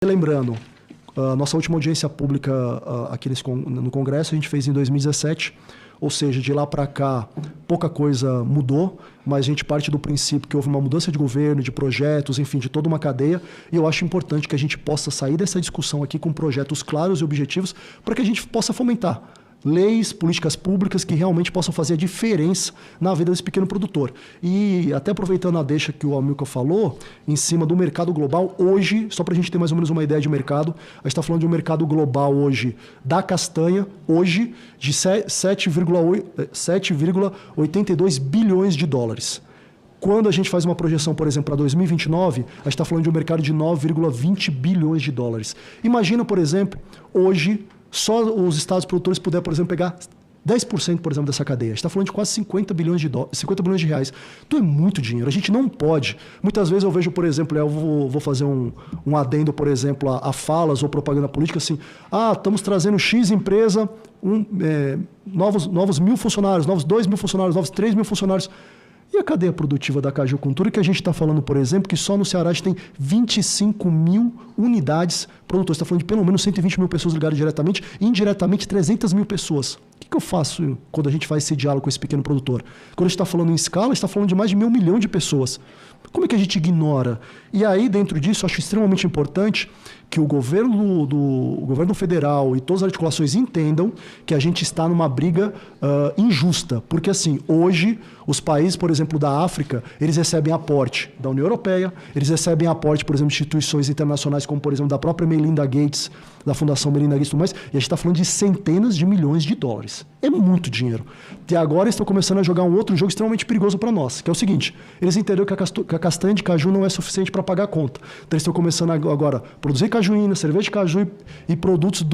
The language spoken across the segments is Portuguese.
Lembrando, a nossa última audiência pública aqui no Congresso a gente fez em 2017, ou seja, de lá para cá pouca coisa mudou, mas a gente parte do princípio que houve uma mudança de governo, de projetos, enfim, de toda uma cadeia, e eu acho importante que a gente possa sair dessa discussão aqui com projetos claros e objetivos para que a gente possa fomentar leis, políticas públicas que realmente possam fazer a diferença na vida desse pequeno produtor. E até aproveitando a deixa que o Amilcar falou, em cima do mercado global, hoje, só para a gente ter mais ou menos uma ideia de mercado, a gente está falando de um mercado global hoje da castanha, hoje, de 7,82 bilhões de dólares. Quando a gente faz uma projeção, por exemplo, para 2029, a gente está falando de um mercado de 9,20 bilhões de dólares. Imagina, por exemplo, hoje, só os estados produtores puderem, por exemplo, pegar 10%, por exemplo, dessa cadeia. A gente está falando de quase 50 bilhões de reais. Então é muito dinheiro. A gente não pode. Muitas vezes eu vejo, por exemplo, eu vou fazer um adendo, por exemplo, a falas ou propaganda política assim, estamos trazendo X empresa, novos 1.000 funcionários, novos 2.000 funcionários, novos 3.000 funcionários. E a cadeia produtiva da cajucultura, que a gente está falando, por exemplo, que só no Ceará a gente tem 25 mil unidades produtoras. Está falando de pelo menos 120 mil pessoas ligadas diretamente e indiretamente 300 mil pessoas. O que eu faço quando a gente faz esse diálogo com esse pequeno produtor? Quando a gente está falando em escala, a gente está falando de mais de 1 milhão de pessoas. Como é que a gente ignora? E aí, dentro disso, eu acho extremamente importante que o governo federal e todas as articulações entendam que a gente está numa briga injusta. Porque, assim, hoje, os países, por exemplo, da África, eles recebem aporte da União Europeia, eles recebem aporte, por exemplo, de instituições internacionais, como, por exemplo, da própria Melinda Gates, da Fundação Melinda Gates e tudo mais, e a gente está falando de centenas de milhões de dólares. É muito dinheiro. E agora eles estão começando a jogar um outro jogo extremamente perigoso para nós, que é o seguinte: eles entenderam que a castanha de caju não é suficiente para pagar a conta. Então eles estão começando agora a produzir cajuína, cerveja de caju e produtos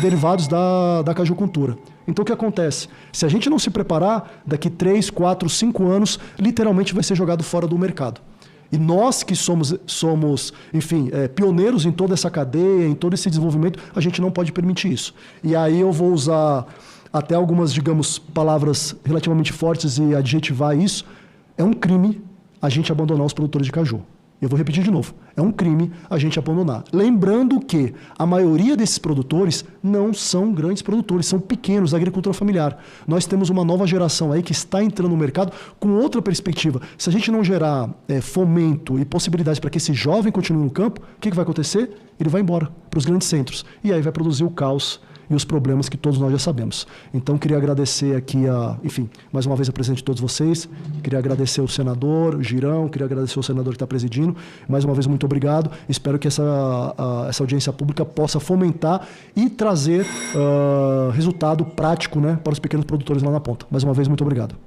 derivados da cajucultura. Então o que acontece? Se a gente não se preparar, daqui 3, 4, 5 anos, literalmente vai ser jogado fora do mercado. E nós que somos enfim, pioneiros em toda essa cadeia, em todo esse desenvolvimento, a gente não pode permitir isso. E aí eu vou usar até algumas, digamos, palavras relativamente fortes e adjetivar isso. É um crime a gente abandonar os produtores de caju. Eu vou repetir de novo. É um crime a gente abandonar. Lembrando que a maioria desses produtores não são grandes produtores, são pequenos, da agricultura familiar. Nós temos uma nova geração aí que está entrando no mercado com outra perspectiva. Se a gente não gerar fomento e possibilidades para que esse jovem continue no campo, o que vai acontecer? Ele vai embora para os grandes centros. E aí vai produzir o caos e os problemas que todos nós já sabemos. Então, queria agradecer aqui, enfim, mais uma vez a presença de todos vocês, queria agradecer o senador, o Girão, queria agradecer o senador que está presidindo, mais uma vez, muito obrigado, espero que essa audiência pública possa fomentar e trazer resultado prático, né, para os pequenos produtores lá na ponta. Mais uma vez, muito obrigado.